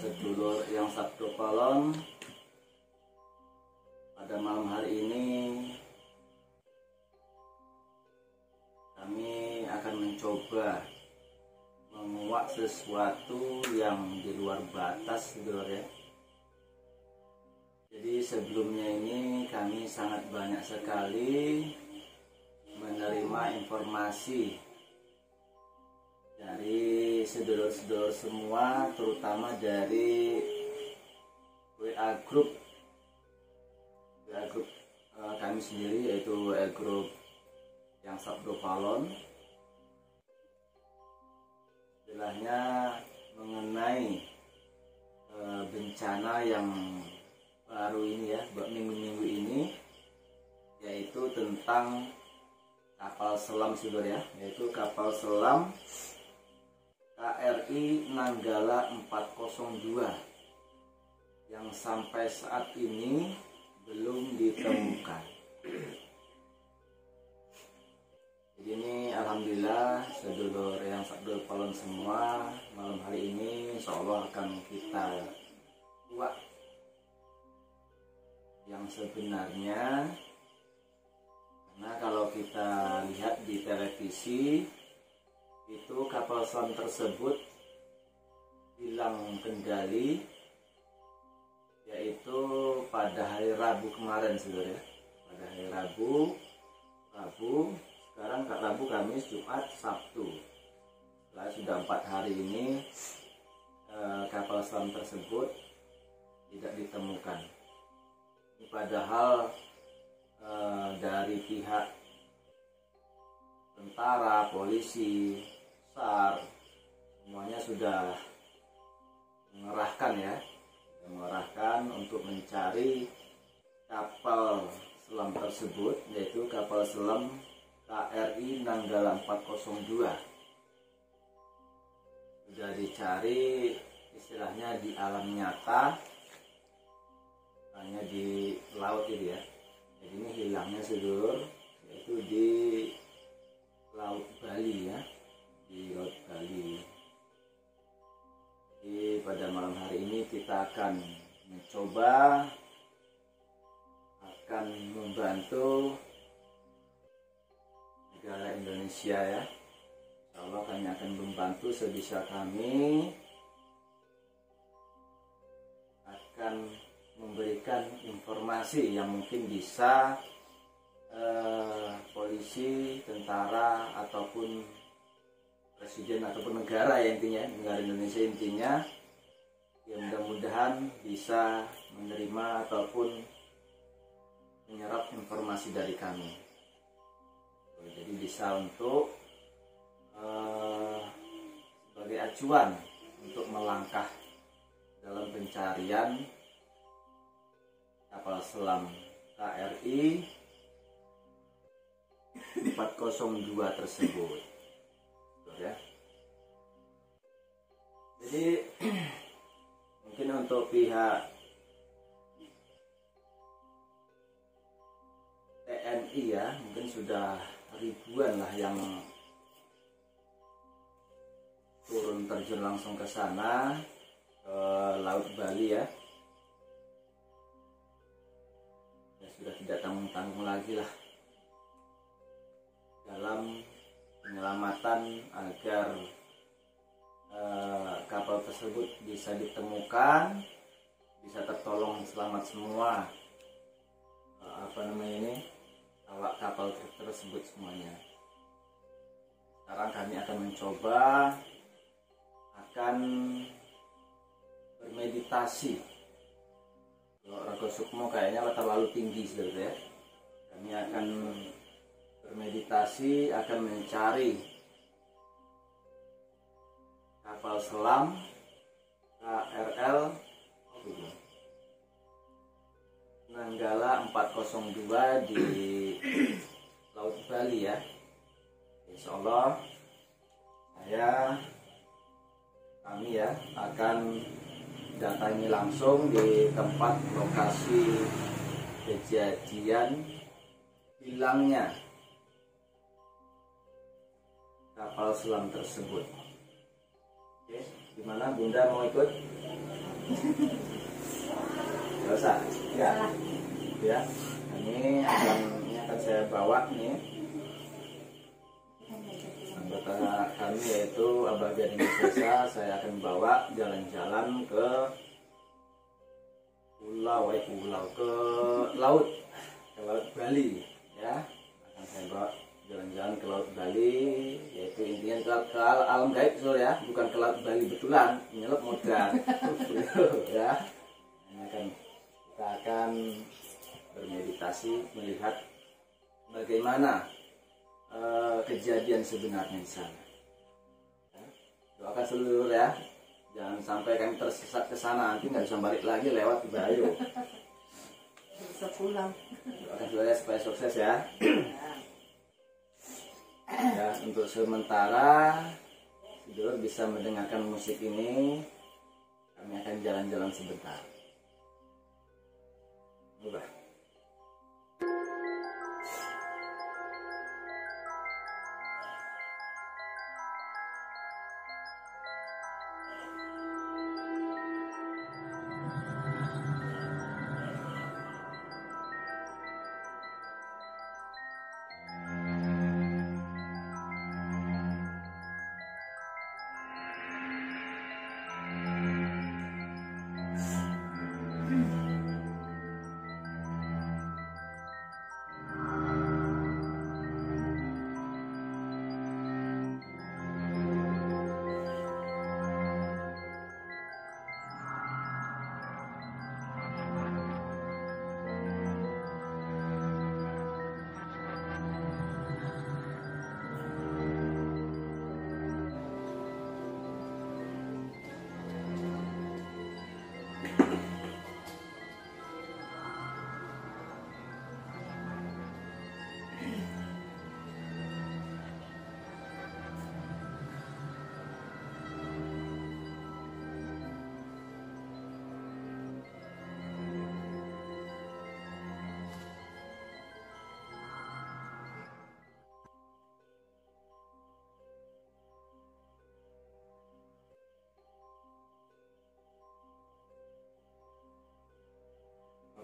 sedulur yang Sabtu Palon, pada malam hari ini kami akan mencoba menguak sesuatu yang di luar batas, sedulur ya. Jadi sebelumnya ini kami sangat banyak sekali menerima informasi dari sedulur-sedulur semua, terutama dari WA group kami sendiri, yaitu WA group yang Sabtu Palon. Istilahnya mengenai bencana yang baru ini ya, minggu-minggu ini, yaitu tentang kapal selam, saudara ya, yaitu kapal selam KRI Nanggala 402 yang sampai saat ini belum ditemukan. Jadi ini alhamdulillah sedulur yang Sabtu Palon semua, malam hari ini insyaallah akan kita buat yang sebenarnya. Karena kalau kita lihat di televisi, itu kapal selam tersebut hilang kendali, yaitu pada hari Rabu kemarin, saudara ya. Pada hari Rabu, sekarang Rabu, Kamis, Jumat, Sabtu. Setelah sudah 4 hari ini kapal selam tersebut tidak ditemukan. Padahal dari pihak tentara, polisi, SAR, semuanya sudah mengerahkan untuk mencari kapal selam tersebut, yaitu kapal selam KRI Nanggala 402. Sudah dicari istilahnya di alam nyata, hanya di laut ini ya. Jadi ini hilangnya sedulur, yaitu di Laut Bali ya, di Laut Bali. Jadi pada malam hari ini kita akan mencoba, akan membantu negara Indonesia ya. Insyaallah kami akan membantu sebisa kami, akan memberikan informasi yang mungkin bisa polisi, tentara, ataupun presiden ataupun negara ya, intinya negara Indonesia intinya, ya mudah-mudahan bisa menerima ataupun menyerap informasi dari kami. Jadi bisa untuk sebagai acuan untuk melangkah dalam pencarian kapal selam KRI 402 tersebut ya. Jadi mungkin untuk pihak TNI ya, mungkin sudah ribuan lah yang turun terjun langsung ke sana, ke Laut Bali ya. Sudah tidak tanggung-tanggung lagi lah dalam penyelamatan agar kapal tersebut bisa ditemukan, bisa tertolong selamat semua awak kapal tersebut semuanya. Sekarang kami akan mencoba, akan bermeditasi. Kalau Raga Sukmo kayaknya terlalu tinggi saudara ya. Kami akan bermeditasi, akan mencari kapal selam KRL Nanggala 402 di Laut Bali ya. Insyaallah kami ya akan datangi langsung di tempat lokasi kejadian hilangnya kapal selam tersebut. Oke, gimana Bunda, mau ikut? Gak usah. Ya. Ya. Ini akan saya bawa nih. Anggota kami yaitu Abah Gading Sesa, saya akan bawa jalan-jalan ke laut Bali ya. Akan saya bawa jalan-jalan ke laut Bali, yaitu intinya ke alam gaib seluruh ya, bukan ke laut Bali betulan nyelup modal ya. Kita akan bermeditasi melihat bagaimana kejadian sebenarnya di sana. Doakan seluruh ya, jangan sampai kami tersesat ke sana, nanti nggak bisa balik lagi lewat Bayu. Bisa pulang. Doakan seluruh supaya sukses ya. Ya, untuk sementara Sidor bisa mendengarkan musik ini. Kami akan jalan-jalan sebentar. Ubah.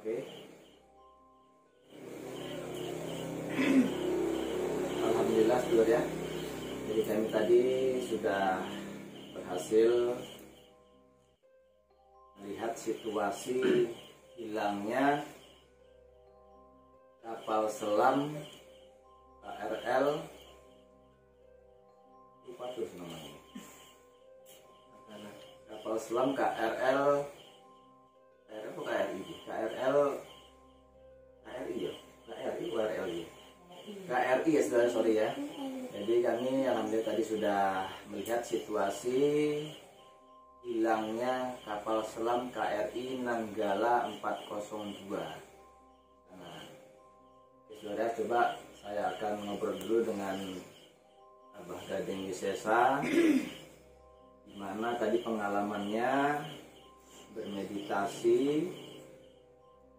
Oke. Alhamdulillah Sidor ya. Jadi kami tadi sudah berhasil melihat situasi hilangnya kapal selam KRL, lupa terus namanya, kapal selam KRL KRI ya saudara, sorry ya. Jadi kami alhamdulillah tadi sudah melihat situasi hilangnya kapal selam KRI Nanggala 402. Nah, saudara, coba saya akan ngobrol dulu dengan Abah Gading Wisesa, gimana tadi pengalamannya bermeditasi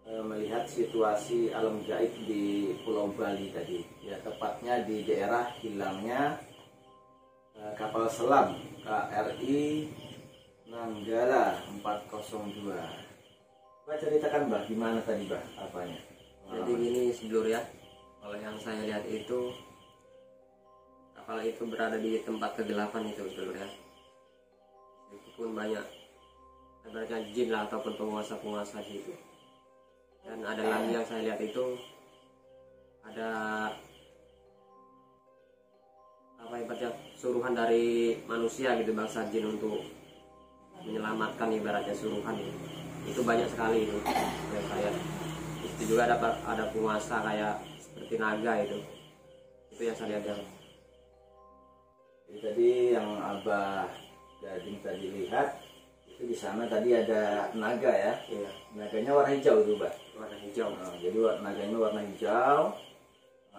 melihat situasi alam gaib di Pulau Bali tadi ya, tepatnya di daerah hilangnya kapal selam KRI Nanggala 402. Coba ceritakan Mbah, gimana tadi Mbah apanya? Jadi gini Sidor ya, kalau yang saya lihat itu kapal itu berada di tempat kegelapan itu Sidor ya. Itu pun banyak ibaratnya jin lah ataupun penguasa-penguasa gitu. Dan ada lagi yang saya lihat itu ada apa ibaratnya suruhan dari manusia gitu, bangsa jin untuk menyelamatkan ibaratnya suruhan itu. Itu banyak sekali itu yang saya lihat. Itu juga ada penguasa kayak seperti naga itu yang saya lihat yang. Jadi tadi yang Abah Gading tadi lihat itu di sana tadi ada naga ya. Iya. Naganya warna hijau tuh Mbak. Warna hijau. Nah, jadi naganya warna hijau,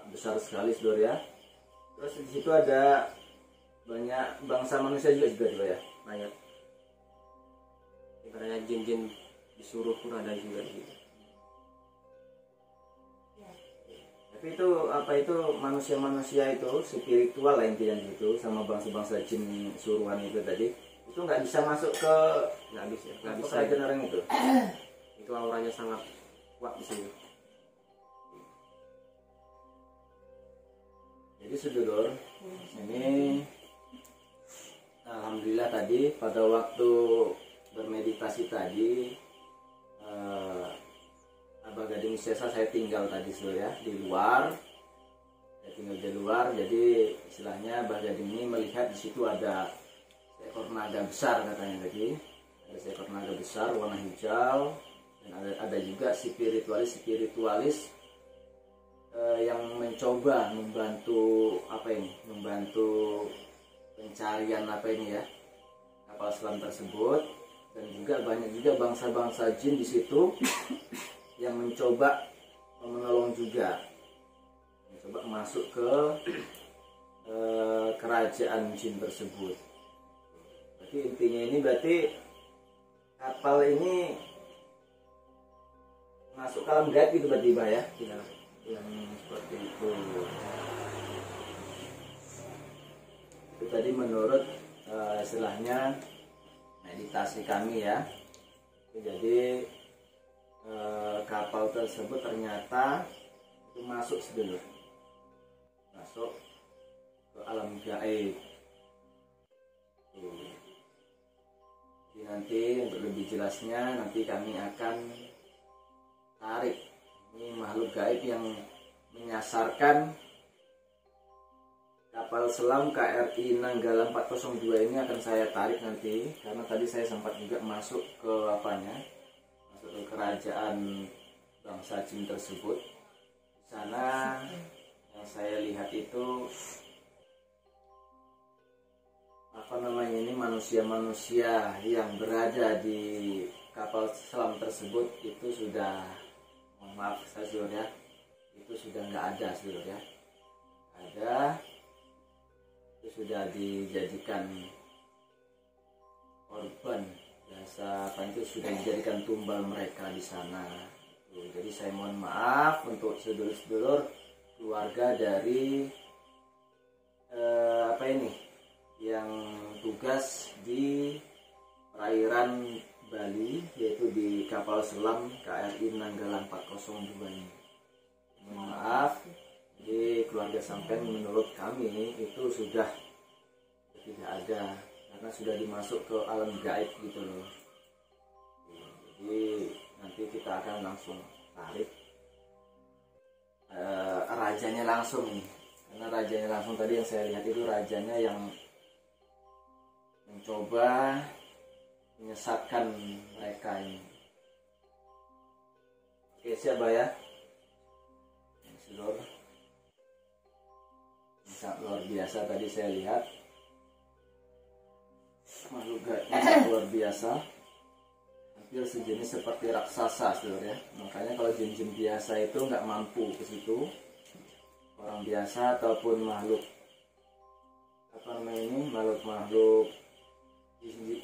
besar sekali Sidor ya. Terus di situ ada banyak bangsa manusia juga ya. Banyak. Ibaratnya jin-jin disuruh pun ada juga gitu. Tapi itu apa, itu manusia-manusia itu spiritual lah intinya gitu, sama bangsa-bangsa jin suruhan itu tadi. itu nggak bisa masuk ke nggak bisa kerajaan orang itu. Itu auranya sangat kuat di sini. Jadi sedulur, ini alhamdulillah tadi pada waktu bermeditasi tadi, Abah Gading Sesa saya tinggal tadi ya di luar. Saya tinggal di luar, jadi istilahnya Abah Gading ini melihat di situ ada seekor naga besar katanya tadi. Ada seekor naga besar warna hijau, dan ada juga spiritualis yang mencoba membantu pencarian kapal selam tersebut, dan juga banyak juga bangsa-bangsa jin di situ yang mencoba menolong juga, mencoba masuk ke kerajaan jin tersebut. Berarti intinya ini kapal ini masuk ke alam gaib gitu berarti Bah ya? Tidak. Yang seperti itu. Itu tadi menurut istilahnya meditasi kami ya. Jadi kapal tersebut ternyata itu masuk ke alam gaib. Jadi nanti untuk lebih jelasnya nanti kami akan tarik. Ini makhluk gaib yang menyasarkan kapal selam KRI Nanggala 402 ini akan saya tarik nanti, karena tadi saya sempat juga masuk ke kerajaan bangsa jin tersebut. Di sana yang saya lihat itu ini manusia-manusia yang berada di kapal selam tersebut itu sudah, mohon maaf saudara ya, itu sudah nggak ada saudara ya. Itu sudah dijadikan korban, itu sudah dijadikan tumbal mereka di sana. Jadi saya mohon maaf untuk sedulur-sedulur keluarga dari yang tugas di perairan Bali, yaitu di kapal selam KRI Nanggala 402 ini. Mohon maaf, jadi keluarga sampean menurut kami itu sudah tidak ada, karena sudah dimasuk ke alam gaib gitu loh. Jadi nanti kita akan langsung tarik rajanya langsung nih, karena rajanya langsung tadi yang saya lihat itu rajanya yang mencoba menyesatkan mereka ini. Oke, siapa ya? Seluruh sangat luar biasa tadi saya lihat makhluk gaib luar biasa, hampir sejenis seperti raksasa seluruh ya. Makanya kalau jin-jin biasa itu nggak mampu ke situ, orang biasa ataupun makhluk makhluk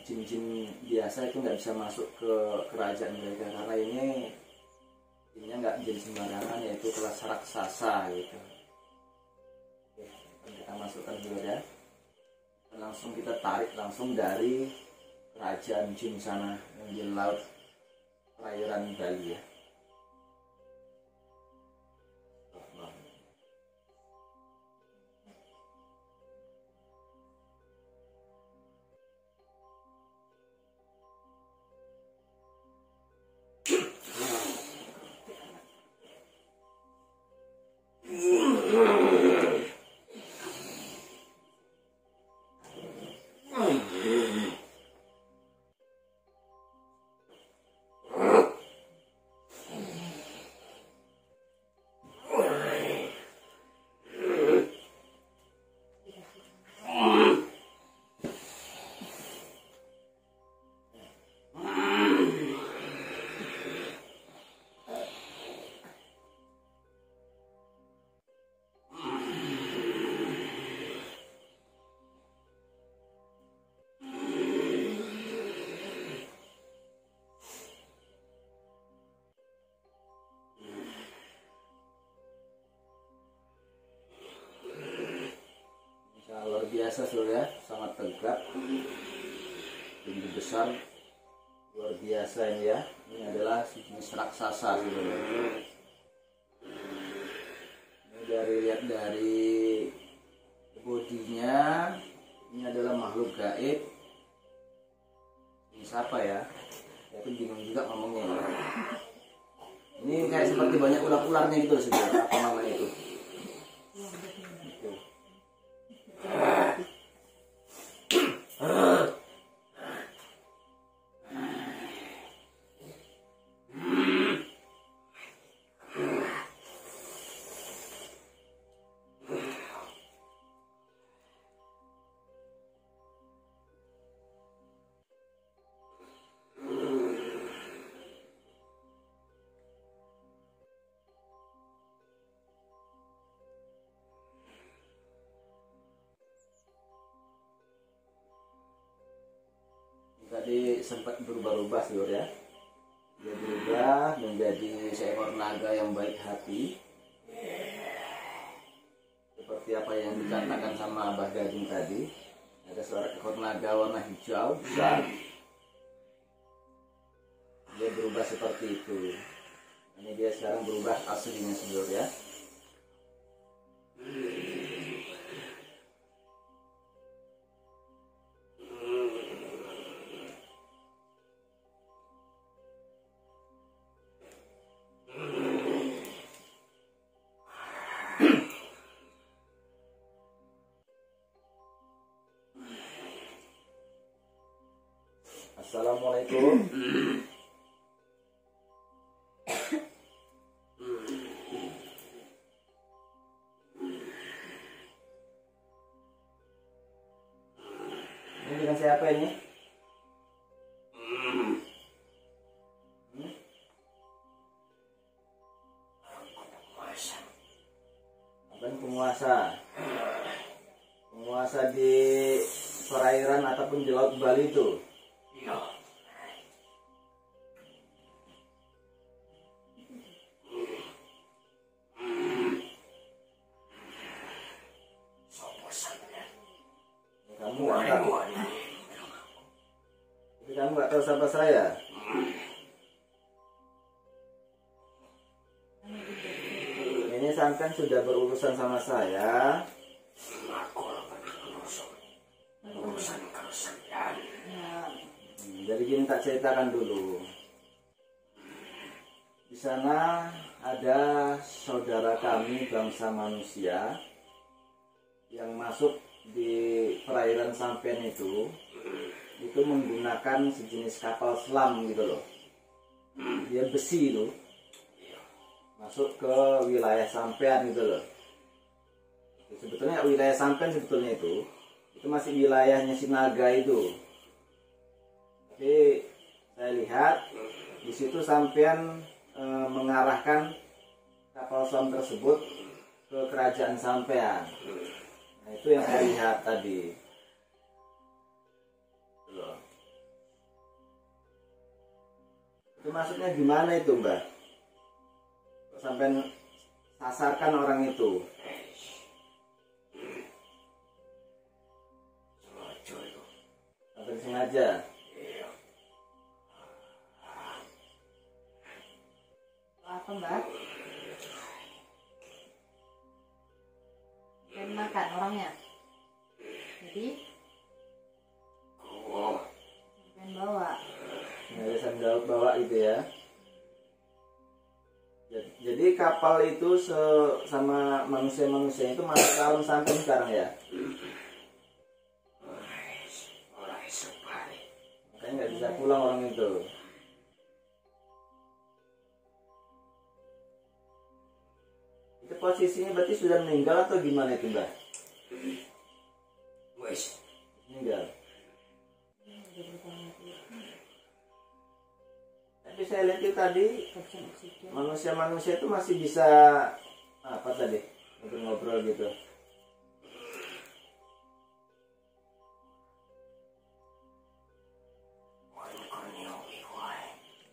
jin-jin biasa itu nggak bisa masuk ke kerajaan mereka, karena ini nggak jin sembarangan, yaitu kelas raksasa gitu. Oke, kita masukkan dulu ya, langsung kita tarik langsung dari kerajaan jin sana yang di laut perairan Bali ya. Luar biasa sudah ya, sangat tegap. tinggi besar luar biasa ini ya. Ini adalah jenis raksasa sebenarnya. Ini lihat dari bodinya, ini adalah makhluk gaib. Ini siapa ya? Saya pun bingung juga ngomongnya ya. Ini kayak seperti banyak ular-ularnya gitu sebenarnya. Apa namanya itu? Tadi sempat berubah-ubah sih ya. Dia berubah menjadi seekor naga yang baik hati. Seperti apa yang dikatakan sama Abah Gading tadi. Ada seorang ekor naga warna hijau besar. Dia berubah seperti itu. Ini dia sekarang berubah aslinya sebenarnya. Assalamualaikum. Ini dengan siapa ini? Abang penguasa. Penguasa di perairan ataupun di Laut Bali itu. Kamu nggak tahu siapa saya? Ini sampean sudah berurusan sama saya. Jadi gini, tak ceritakan dulu. Di sana ada saudara kami bangsa manusia yang masuk di perairan sampean itu menggunakan sejenis kapal selam gitu loh. Dia besi itu masuk ke wilayah sampean gitu loh. Sebetulnya wilayah sampean sebetulnya itu masih wilayahnya si naga itu. Tapi saya lihat di situ sampean mengarahkan kapal selam tersebut ke kerajaan sampean. Nah, itu yang saya lihat tadi. Itu maksudnya gimana itu, Mbak? Sampai sasarkan orang itu. Sampai sengaja. Apa, Mbak? Dan makan orangnya. Jadi dan bawa. Nah, sambil bawa itu ya. Jadi kapal itu sama manusia-manusia itu masuk ke alam sampai sekarang ya. Makanya nggak bisa pulang orang itu. Itu posisinya berarti sudah meninggal atau gimana itu, Mbak? Meninggal. Tapi saya lihat itu tadi manusia-manusia itu masih bisa apa tadi ngobrol gitu.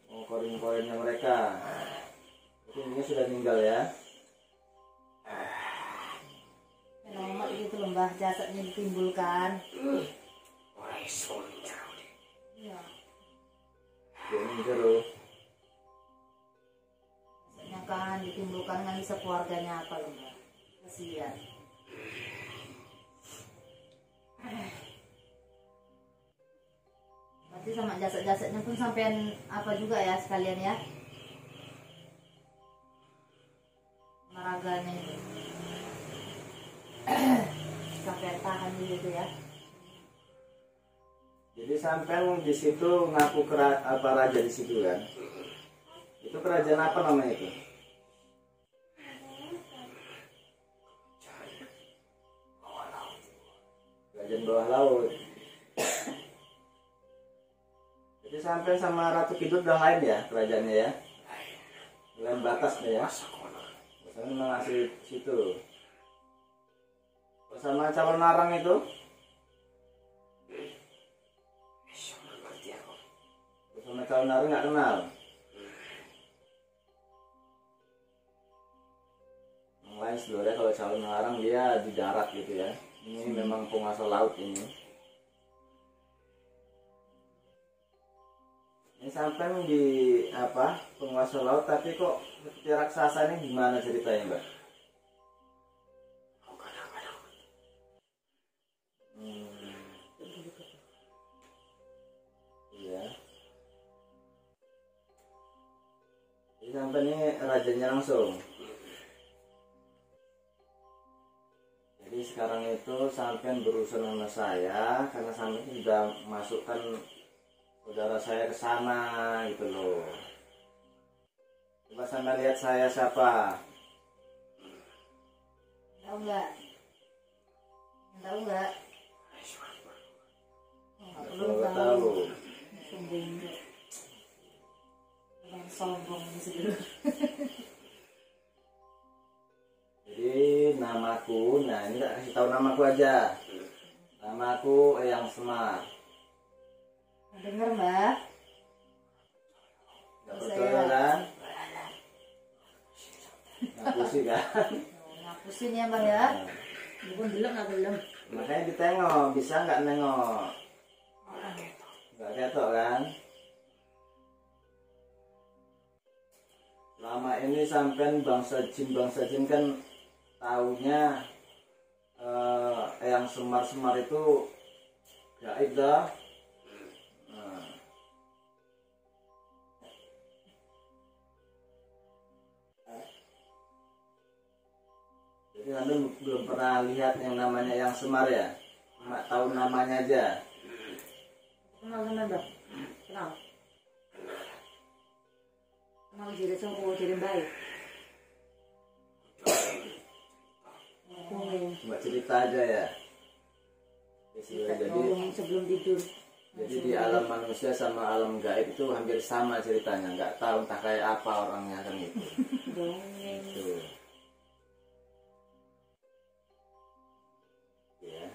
Oh, korin-korinnya mereka. Ini sudah meninggal ya. Nomor itu lembah jasadnya ditimbulkan. Ini terus. Biasanya kan ditimbulkan kan bisa keluarganya apa loh Mbak. Kasihan. Berarti sama jasad-jasadnya pun sampean apa juga ya sekalian ya? Maraganya itu. Sampai tahan gitu ya. Jadi sampean di situ ngaku apa raja di situ kan? Itu kerajaan apa namanya itu? Kerajaan bawah laut. Jadi sampean sama Ratu Kidul udah lain ya kerajaannya ya? Lain batasnya ya? Biasanya memang asli situ. Sama calon narang itu? Sama calon narang nggak kenal. Yang lain sebenarnya kalau calon narang dia di darat gitu ya. Ini memang penguasa laut ini. Ini sampai di apa penguasa laut tapi kok seperti raksasa ini gimana ceritanya Mbak? Iya. Jadi sampai ini rajanya langsung. Jadi sekarang itu sampai berurusan sama saya karena sampai sudah masukkan saudara saya ke sana gitu loh. Coba sampai lihat saya siapa? Tahu nggak? Tahu nggak? Belum tahu. Sombong. Yang sombong di situ. Jadi namaku, nah ini tak kasih tahu namaku aja. Namaku Eyang Semar. Dengar Mbak? Gak percaya kan? Ngaku sih kan? Ngapusin ya Mbak ya? Bukan bilang nggak belum. Makanya ditengok, bisa nggak nengok? Nggak ketok kan? Lama ini sampean bangsa jin kan taunya yang Semar itu gaib dah. Nah. Jadi anda belum pernah lihat yang namanya yang Semar ya? Cuma tahu namanya aja. Kenal sama Mbak? Kenal? Kenal jadi cowok jadi baik. Cuma cerita aja ya. Jadi sebelum tidur. Jadi di alam manusia sama alam gaib itu hampir sama ceritanya. Nggak tahu entah kayak apa orangnya kan gitu. Itu. Ya.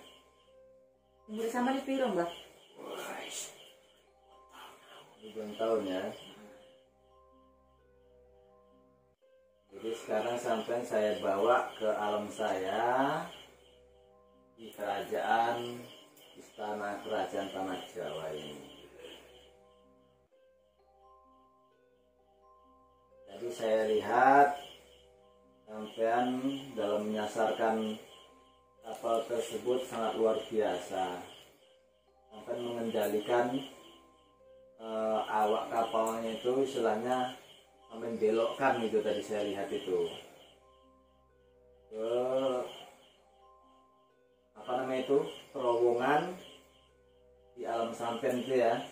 Umur sama di piro Mbak? 2 tahun ya. Jadi sekarang sampai saya bawa ke alam saya di kerajaan istana kerajaan tanah Jawa ini. Jadi saya lihat sampean dalam menyasarkan kapal tersebut sangat luar biasa. Sampai mengendalikan awak kapalnya itu istilahnya sampai belokkan gitu tadi saya lihat itu ke apa namanya itu terowongan di alam sampean itu ya.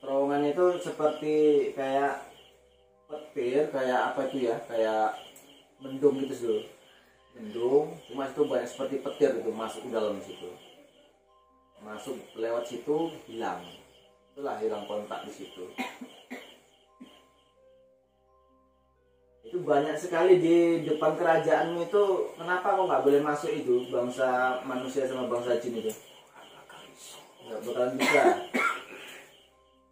Terowongan itu seperti kayak petir kayak apa itu ya kayak mendung gitu sih mendung cuma itu banyak seperti petir itu masuk ke dalam situ masuk lewat situ hilang itulah hilang kontak di situ. Itu banyak sekali di depan kerajaanmu itu kenapa kok nggak boleh masuk itu bangsa manusia sama bangsa jin itu nggak bakalan bisa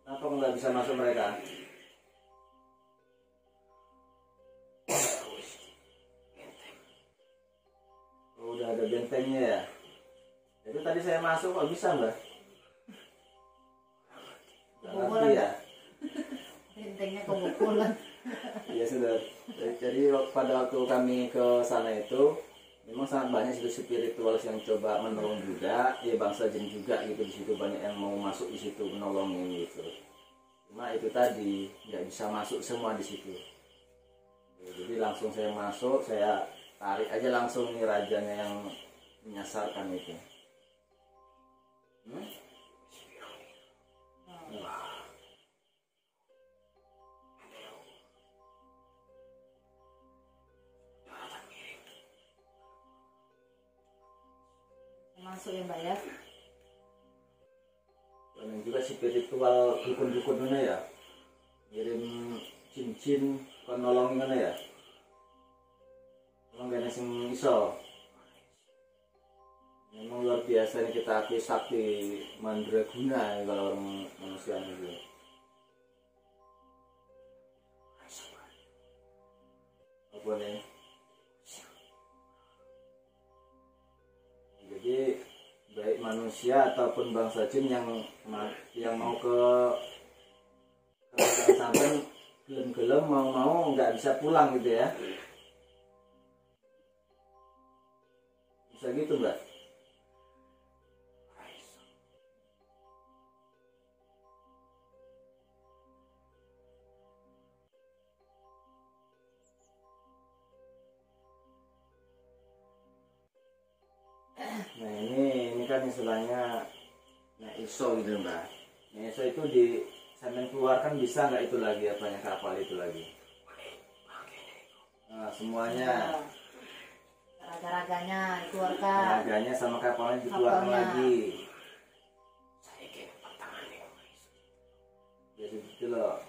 kenapa kok nggak bisa masuk mereka oh, udah ada bentengnya ya itu tadi saya masuk kok bisa mbak nggak ngerti ya Gentengnya kebobolan. Iya sudah. Jadi pada waktu kami ke sana itu memang sangat banyak situ spiritual yang coba menolong juga, ya bangsa jin juga gitu di situ banyak yang mau masuk di situ menolongin gitu. Cuma itu tadi nggak bisa masuk semua di situ. Ya, jadi langsung saya masuk, saya tarik aja langsung nih rajanya yang menyasarkan itu. Masuk ya Mbak ya. Dan juga spiritual dukun-dukun mana ya, ngirim cincin penolong mana ya, memang gak sing iso. Memang luar biasa nih kita akui sakti mandraguna ya, kalau orang manusia itu. Apa nih? Jadi baik manusia ataupun bangsa jin yang mau ke kerajaan sampean gelem-gelem mau nggak bisa pulang gitu ya. Bisa gitu Mbak? Nah ini kan istilahnya nah iso gitu Mbak. Nah iso itu di sampean keluarkan bisa nggak itu lagi apanya kapal itu lagi? Nah semuanya. Raga-raganya dikeluarkan. Raganya sama kapalnya dikeluarkan lagi. Jadi gitu loh.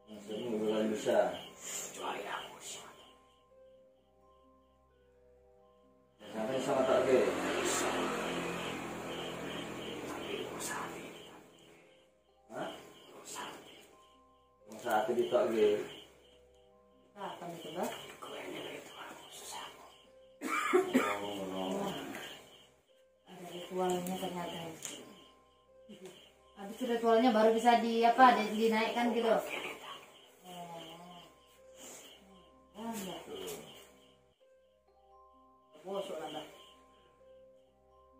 Maksudnya bukan bisa. Sampai sama tak ke? Hah? Saat itu tak ke? Apa itu Mbak? Ada ritualnya ternyata. Habis itu ritualnya baru bisa dinaikkan gitu.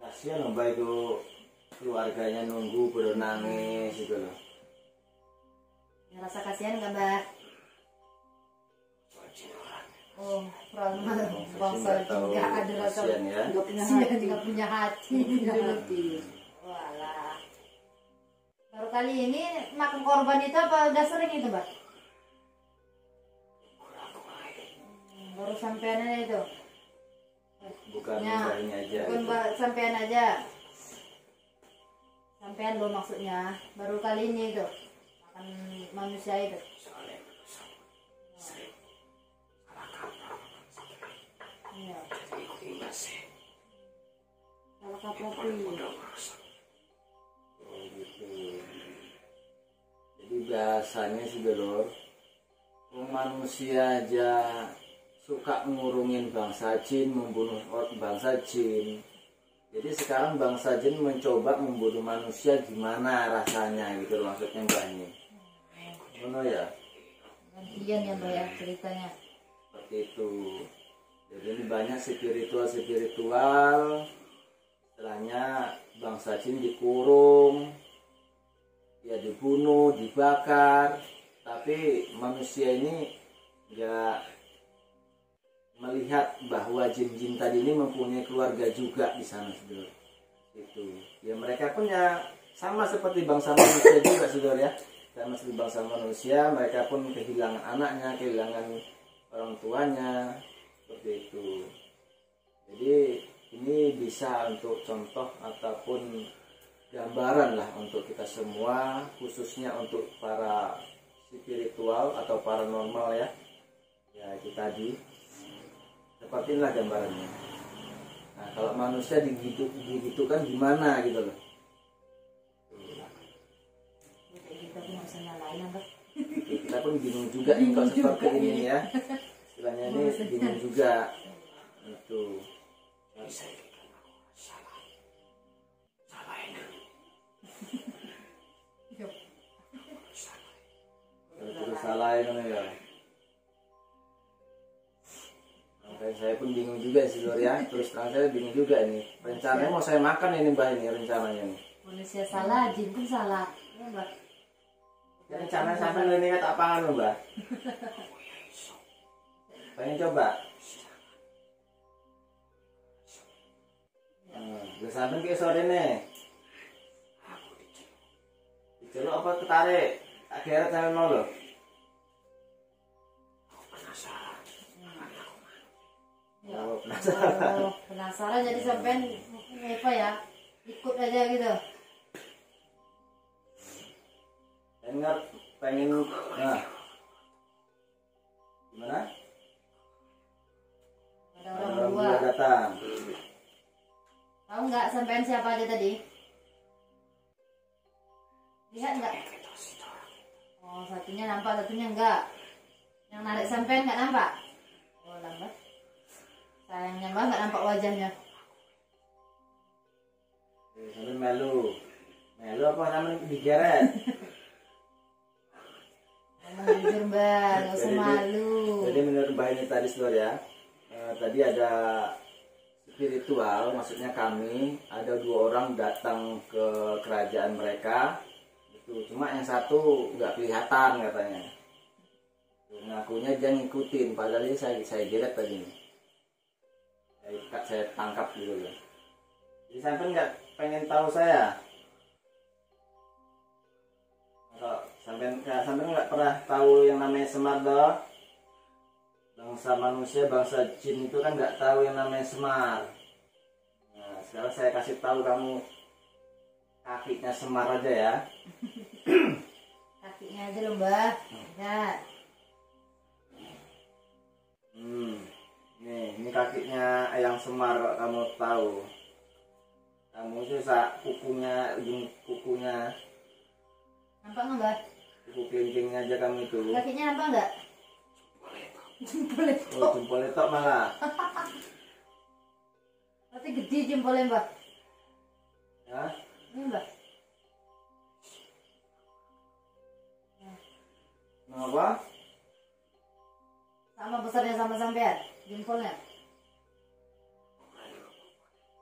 Kasihan Mbak itu keluarganya nunggu pada nangis gitu loh. Ngerasa kasihan nggak Mbak? Oh, Prana bangsa nggak ada rasa ya. nggak punya hati. Walah. Baru kali ini makan korban itu apa udah sering itu Mbak? Baru sampean aja itu. Bukan Ya, mbaknya aja. bukan Gitu. Mbak sampean aja. Sampean lo maksudnya baru kali ini itu makan manusia itu. Iya. Salah kaprati. Oh gitu. Jadi biasanya sih Lor, manusia aja suka ngurungin bangsa jin, membunuh bangsa jin. Jadi sekarang bangsa jin mencoba membunuh manusia, gimana rasanya gitu loh, maksudnya Mbak ini. Mana ya? Gantian ya Mbak ya ceritanya. Seperti itu. Jadi ini banyak spiritual, setelahnya bangsa jin dikurung, ya dibunuh, dibakar, tapi manusia ini nggak melihat bahwa jin-jin tadi ini mempunyai keluarga juga di sana, saudara. Itu ya, mereka pun ya sama seperti bangsa manusia juga, saudara ya. Sama seperti bangsa manusia, mereka pun kehilangan anaknya, kehilangan orang tuanya, seperti itu. Jadi ini bisa untuk contoh ataupun gambaran lah untuk kita semua, khususnya untuk para spiritual atau paranormal ya. Ya itu tadi. Seperti inilah gambarannya. Nah kalau manusia digitukan gimana gitu loh. Kita pun nggak bisa nyalain Mbak. Kita pun bingung juga nih kalau seperti ini ya. Istilahnya ini bingung juga. Itu. salah ini ya. Makanya saya pun bingung juga sih Lur ya. Terus terang saya bingung juga ini. Rencananya mau saya makan ini Mbah ini rencananya nih. Manusia salah, jin pun salah. Ya, Mbak. Ya, rencananya sampai ini tak pangan loh Mbah. Pengen coba. Udah sampai ke sore nih. Diceluk apa ketarik? Akhirnya sampai mau loh. Ya. Oh, penasaran. Oh, penasaran jadi sampean apa ya? Ikut aja gitu. Pengen nah. Gimana? Ada Orang orang dua berdua. datang. Tahu nggak sampean siapa aja tadi? Lihat nggak? Oh, satunya nampak, satunya enggak. Yang narik sampean nggak nampak? Oh, lambat. Sayangnya Mbak nggak nampak wajahnya. Sampai melu. Melu apa namanya digeret? Ngomong jujur Mbak, nggak usah Jadi- malu. Jadi menurut Mbak ini tadi Saudara ya, tadi ada spiritual, maksudnya kami ada 2 orang datang ke kerajaan mereka. Itu cuma yang satu nggak kelihatan katanya. Ngakunya dia ngikutin, padahal ini saya geret tadi. Saya tangkap gitu ya. Jadi sampai nggak pengen tahu saya. Kalau sampai nggak pernah tahu yang namanya Semar doh. Bangsa manusia, bangsa jin itu kan nggak tahu yang namanya Semar. Nah, sekarang saya kasih tahu kamu kakinya Semar aja ya. Kakinya aja loh Mbak. Lihat. Ini kakinya yang Semar kok kamu tahu. Kamu susah kukunya, ujung kukunya, Nampak nggak Mbak? kuku kelingkingnya aja kamu itu. Kakinya nampak nggak? Jempol itu. Oh, jempolnya tok malah. Berarti gede jempolnya Mbak. Ya. Ini Mbak. Kenapa? Sama besarnya sama sampean jempolnya.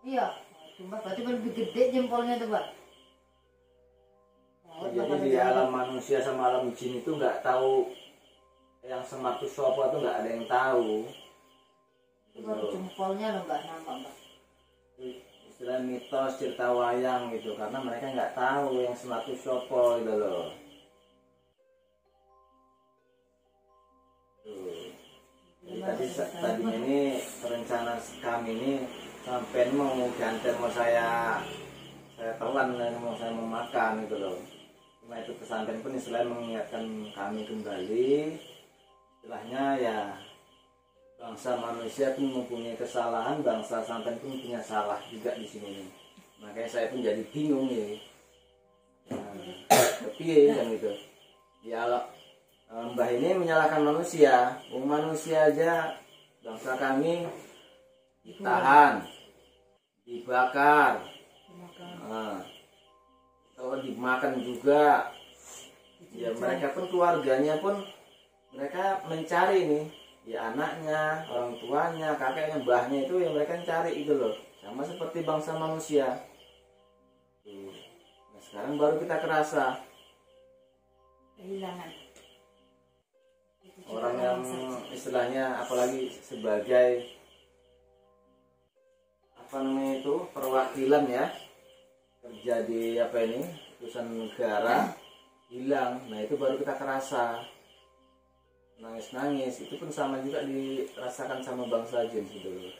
Iya. Itu Mbak, berarti lebih gede jempolnya tuh Mbak. Oh, Jadi di alam manusia sama alam jin itu nggak tahu yang Semar itu siapa tuh nggak ada yang tahu. itu baru jempolnya loh Mbak, nampak Mbak. Istilah mitos cerita wayang gitu, karena mereka nggak tahu yang Semar itu siapa gitu loh. Tuh. Jadi tadi ini rencana kami ini sampai mau gantian mau saya telan mau saya mau makan gitu loh. Cuma itu pesantren pun istilahnya mengingatkan kami kembali, istilahnya ya bangsa manusia pun mempunyai kesalahan, bangsa santan pun punya salah juga di sini nih. Makanya saya pun jadi bingung nih. Tapi ya gitu. Ya Mbah ini menyalahkan manusia. Manusia aja bangsa kami ditahan, dibakar, kalau dimakan juga. Ya mereka pun keluarganya pun mereka mencari nih. Ya anaknya, orang tuanya, kakeknya, mbahnya itu yang mereka cari itu loh. Sama seperti bangsa manusia. Tuh. Nah, sekarang baru kita kerasa Kehilangan. orang yang istilahnya apalagi sebagai apa namanya itu perwakilan ya, kerja di apa ini utusan negara hilang. Nah itu baru kita kerasa. Nangis-nangis itu pun sama juga dirasakan sama bangsa jin gitu loh.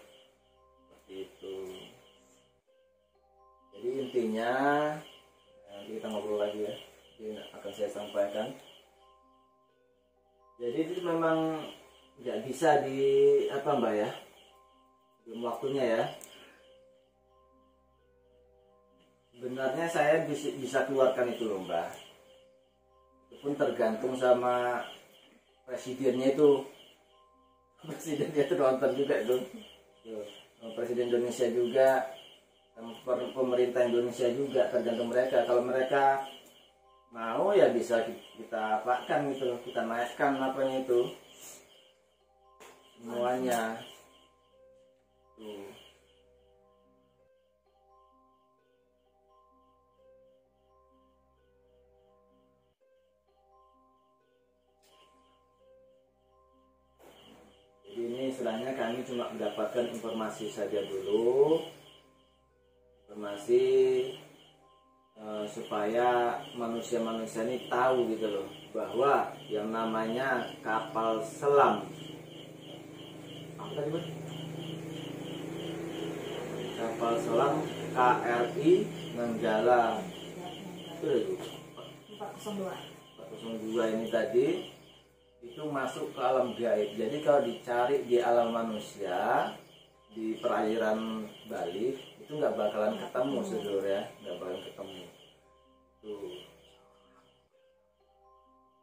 Seperti itu. Jadi intinya nanti kita ngobrol lagi ya. Jadi akan saya sampaikan. Jadi itu memang nggak bisa di apa Mbak ya, belum waktunya ya. Sebenarnya saya bisa keluarkan itu loh Mbak. Itu pun tergantung sama presidennya itu. Presidennya itu nonton juga itu. Presiden Indonesia juga, pemerintah Indonesia juga, tergantung mereka. Kalau mereka mau ya bisa kita apakan gitu, kita naikkan apanya itu semuanya tuh. Jadi ini istilahnya kami cuma mendapatkan informasi saja dulu, informasi supaya manusia-manusia ini tahu gitu loh, bahwa yang namanya kapal selam, apa tadi Bang? Kapal selam KRI Nanggala itu 402. 402 ini tadi itu masuk ke alam gaib. Jadi kalau dicari di alam manusia di perairan Bali itu nggak bakalan ketemu saudara ya, nggak bakalan ketemu tuh,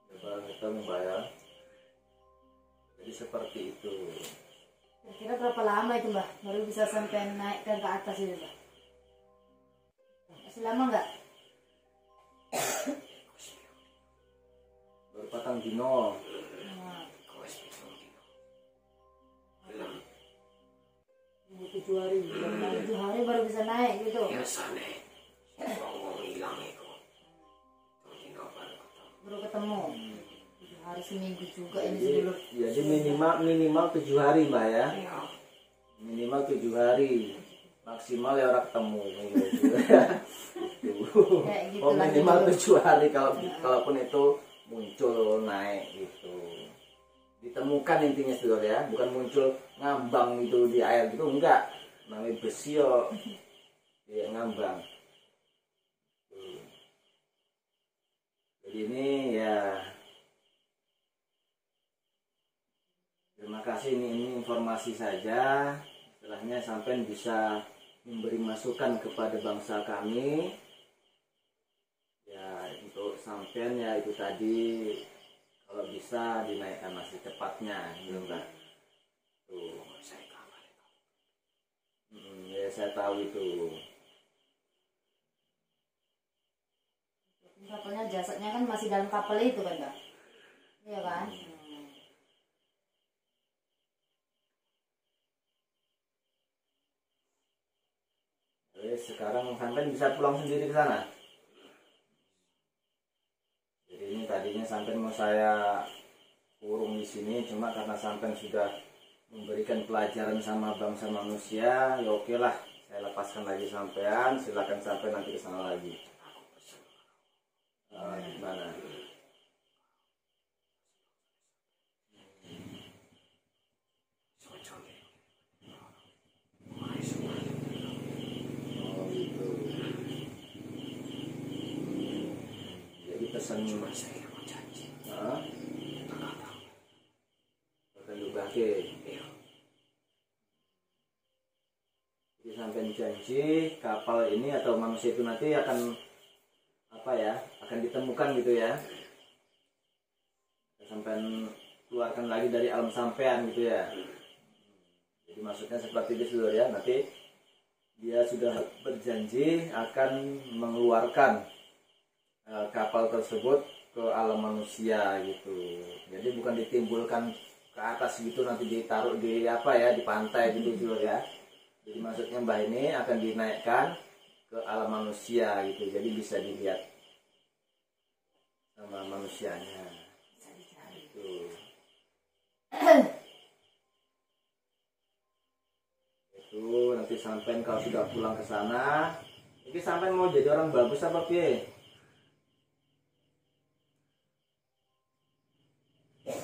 nggak bakalan ketemu Pak ya. Jadi seperti itu. Kira-kira berapa lama itu Mbak baru bisa sampai naik ke atas itu Mbak? Masih lama nggak? Baru patang dino. Nah. 7 hari, 7 hari baru bisa naik gitu. Baru ketemu. 7 hari seminggu juga ini sebelum. Jadi minimal 7 hari Mbak ya. Minimal 7 hari. Maksimal ya orang ketemu. Kayak gitu Oh lah minimal gitu. 7 hari kalaupun itu muncul naik gitu. Ditemukan intinya saudara ya, bukan muncul ngambang itu di air gitu, enggak, namanya besi yo ya ngambang. Jadi ini ya terima kasih, ini informasi saja, istilahnya sampai bisa memberi masukan kepada bangsa kami ya, untuk sampean ya itu tadi kalau bisa dinaikkan masih cepatnya gitu Mbak tuh. Ya saya tahu itu. Kapalnya jasadnya kan masih dalam kapal itu kan Mbak? Iya kan? Sekarang sampai bisa pulang sendiri ke sana. Jadi ini tadinya sampai mau saya kurung di sini, cuma karena sampai sudah memberikan pelajaran sama bangsa manusia, ya oke lah, saya lepaskan lagi sampean, silakan sampai nanti ke sana lagi. Gimana? Oh gitu. Jadi pesan jadi sampai janji kapal ini atau manusia itu nanti akan apa ya, akan ditemukan gitu ya, sampai keluarkan lagi dari alam sampean gitu ya. Jadi maksudnya seperti itu ya, nanti dia sudah berjanji akan mengeluarkan kapal tersebut ke alam manusia gitu. Jadi bukan ditimbulkan ke atas gitu nanti ditaruh di apa ya, di pantai gitu ya. Jadi maksudnya Mbah ini akan dinaikkan ke alam manusia gitu. Jadi bisa dilihat sama manusianya. Gitu. Itu nanti sampai kalau sudah pulang ke sana, ini sampai mau jadi orang bagus apa piye?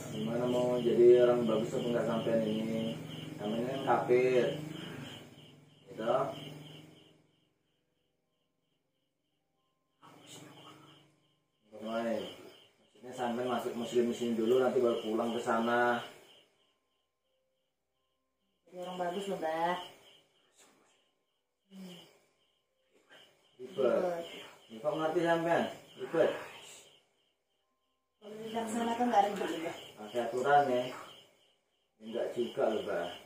Gimana mau jadi orang bagus apa enggak sampean ini? Namanya kan kafir. Gitu. Maksudnya sampai masuk muslim di sini dulu, nanti baru pulang ke sana. Jadi orang bagus loh Mbak. Ribet. Kok ngerti sampean? Ribet. Kalau dilaksanakan nggak ribet ya Mbak. Pakai aturan ya. Enggak juga loh, Mbak.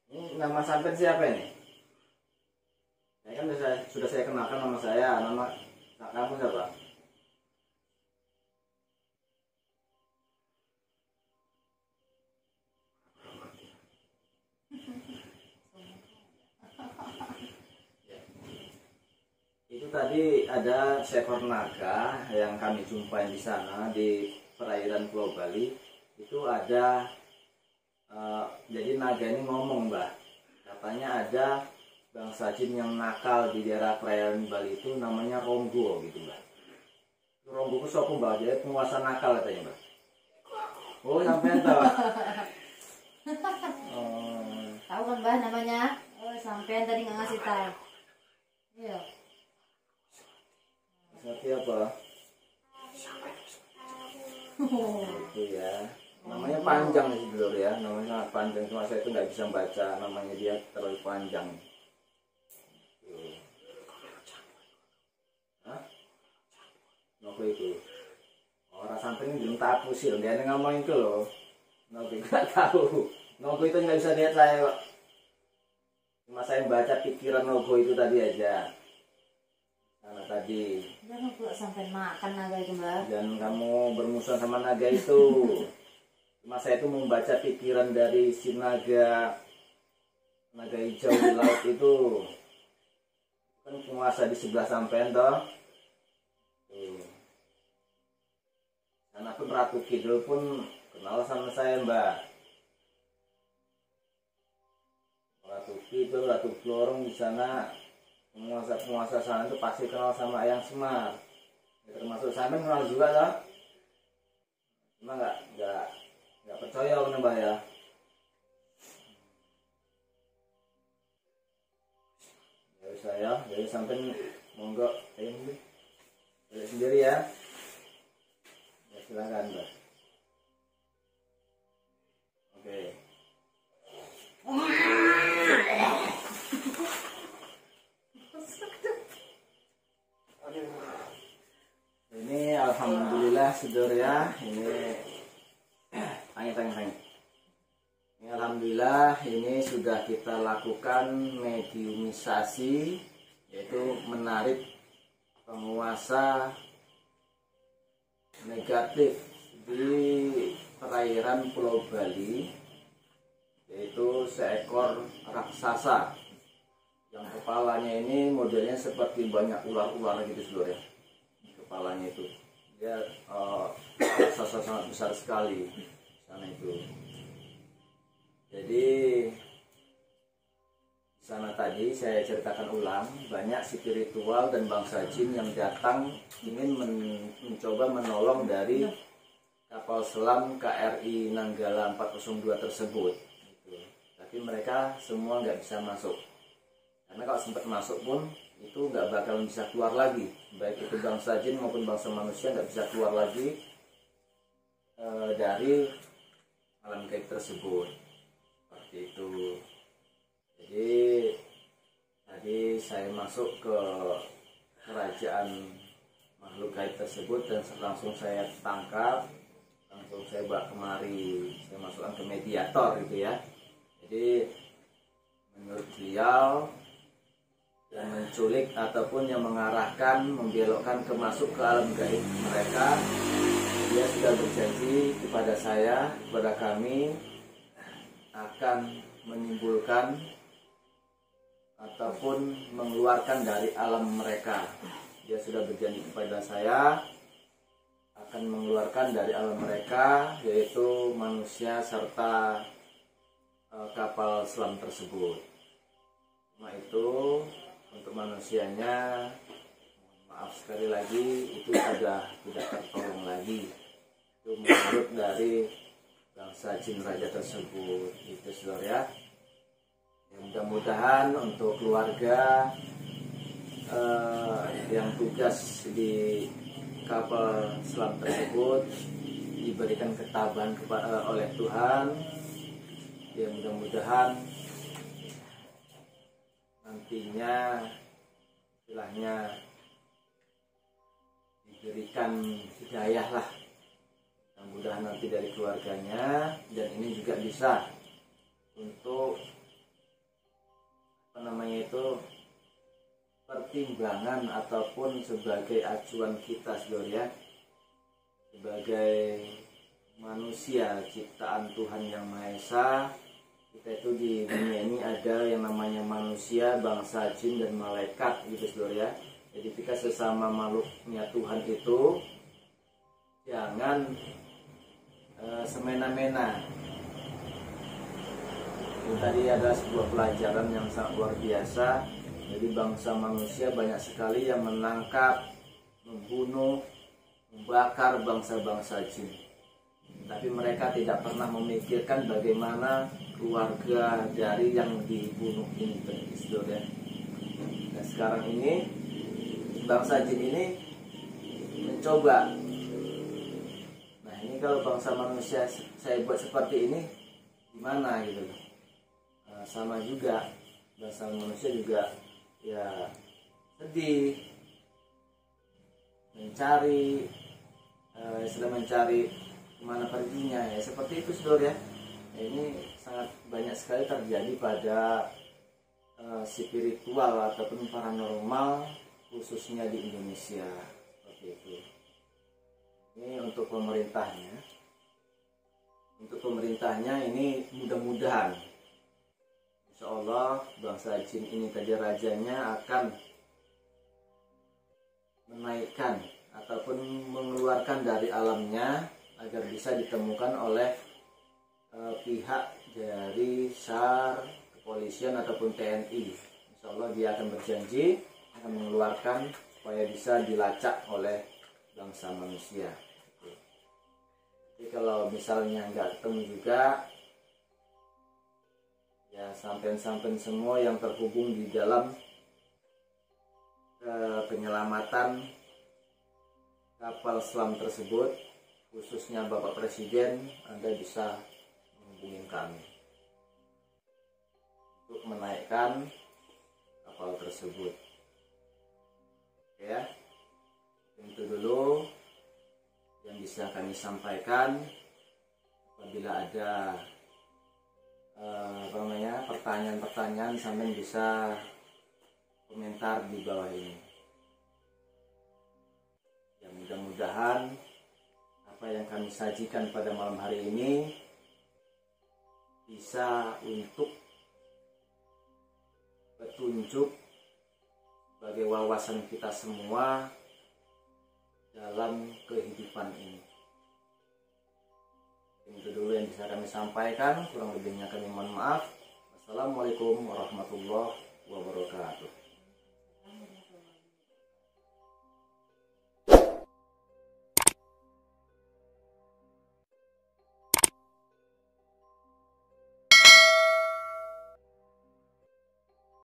Ini nama sampean siapa ini? sudah saya kenalkan nama saya. Nama kamu siapa? Itu tadi ada seekor naga yang kami jumpai di sana di perairan Pulau Bali. Itu ada jadi naga ini ngomong, Mbak. Katanya ada bangsa jin yang nakal di daerah perairan Bali itu namanya Ronggo gitu, Mbak. Ronggo itu siapa, Mbak? Jadi penguasa nakal katanya, Mbak. Oh, sampai tahu. Tahu kan Mbak namanya? Oh, sampean tadi nggak ngasih tahu. Iya. Seperti apa? Itu ya. Namanya panjang sih dulu ya. Namanya sangat panjang. Cuma saya itu nggak bisa baca namanya, dia terlalu panjang. Hah? Nopo itu? Orang sampai ini belum tahu sih. Dia ngomong itu loh. Nopo nggak tahu. Nopo itu nggak bisa lihat saya kok. Cuma saya baca pikiran Nopo itu tadi aja. Karena tadi. Jangan pula sampai makan naga itu, Mbak. Dan kamu bermusuhan sama naga itu. Cuma saya itu membaca pikiran dari si naga hijau di laut itu. Kan penguasa di sebelah sampean toh. Tuh. Karena pun Ratu Kidul pun kenal sama saya, Mbak. Ratu Kidul, Ratu Florong di sana, penguasa sana itu pasti kenal sama Ayang Semar. Ya, termasuk saya kenal juga toh. Cuma nggak percaya kan, Mbak ya. Ya saya, jadi sampai monggo ini lihat sendiri ya. Ya silakan, Mbak. Oke. Ini alhamdulillah saudara ya, ini tanya. Ini alhamdulillah ini sudah kita lakukan mediumisasi, yaitu menarik penguasa negatif di perairan Pulau Bali, yaitu seekor raksasa yang kepalanya ini modelnya seperti banyak ular-ular gitu saudara ya. Kepalanya itu dia raksasa sangat besar sekali sana itu. Jadi di sana tadi saya ceritakan ulang, banyak spiritual dan bangsa jin yang datang ingin mencoba menolong dari kapal selam KRI Nanggala 402 tersebut gitu. Tapi mereka semua nggak bisa masuk, karena kalau sempat masuk pun itu nggak bakalan bisa keluar lagi, baik itu bangsa jin maupun bangsa manusia nggak bisa keluar lagi dari alam gaib tersebut. Seperti itu. Jadi tadi saya masuk ke kerajaan makhluk gaib tersebut dan langsung saya tangkap, langsung saya bawa kemari, saya masukkan ke mediator gitu ya. Jadi menurut beliau yang menculik ataupun yang mengarahkan, membelokkan masuk ke alam gaib mereka, dia sudah berjanji kepada saya, kepada kami, akan menimbulkan ataupun mengeluarkan dari alam mereka. Dia sudah berjanji kepada saya akan mengeluarkan dari alam mereka, yaitu manusia serta kapal selam tersebut. Cuma itu untuk manusianya, maaf sekali lagi, itu sudah tidak tertolong lagi. Itu menurut dari bangsa jin raja tersebut. Itu saudara ya. Mudah-mudahan untuk keluarga yang tugas di kapal selam tersebut diberikan ketabahan oleh Tuhan. Ya, mudah-mudahan nantinya istilahnya diberikan hidayah lah, mudah-mudahan nanti dari keluarganya, dan ini juga bisa untuk pertimbangan ataupun sebagai acuan kita saudara ya, sebagai manusia ciptaan Tuhan Yang Maha Esa. Kita itu di dunia ini ada yang namanya manusia, bangsa jin dan malaikat gitu saudara ya. Jadi kita sesama makhluknya Tuhan itu jangan semena-mena. Ini tadi ada sebuah pelajaran yang sangat luar biasa. Jadi bangsa manusia banyak sekali yang menangkap, membunuh, membakar bangsa-bangsa jin. Tapi mereka tidak pernah memikirkan bagaimana keluarga dari yang dibunuh ini, saudara. Dan sekarang ini bangsa jin ini mencoba. Nah ini kalau bangsa manusia saya buat seperti ini, gimana gitu? Sama juga bangsa manusia juga ya sedih, mencari kemana perginya ya, seperti itu saudara ya. Ini sangat banyak sekali terjadi pada spiritual ataupun paranormal khususnya di Indonesia, seperti itu. Ini untuk pemerintahnya ini mudah-mudahan insya Allah bangsa jin ini tadi rajanya akan menaikkan ataupun mengeluarkan dari alamnya agar bisa ditemukan oleh pihak dari SAR, kepolisian ataupun TNI. Insya Allah dia akan berjanji akan mengeluarkan supaya bisa dilacak oleh bangsa manusia. Jadi kalau misalnya nggak ketemu juga, ya sampean-sampean semua yang terhubung di dalam penyelamatan kapal selam tersebut, khususnya Bapak Presiden, Anda bisa menghubungi kami untuk menaikkan kapal tersebut. Oke ya, itu dulu yang bisa kami sampaikan. Apabila ada pertanyaan-pertanyaan, sampean bisa komentar di bawah ini. Ya mudah-mudahan apa yang kami sajikan pada malam hari ini bisa untuk petunjuk sebagai wawasan kita semua dalam kehidupan ini. Itu dulu yang bisa kami sampaikan, kurang lebihnya kami mohon maaf. Wassalamualaikum warahmatullahi wabarakatuh.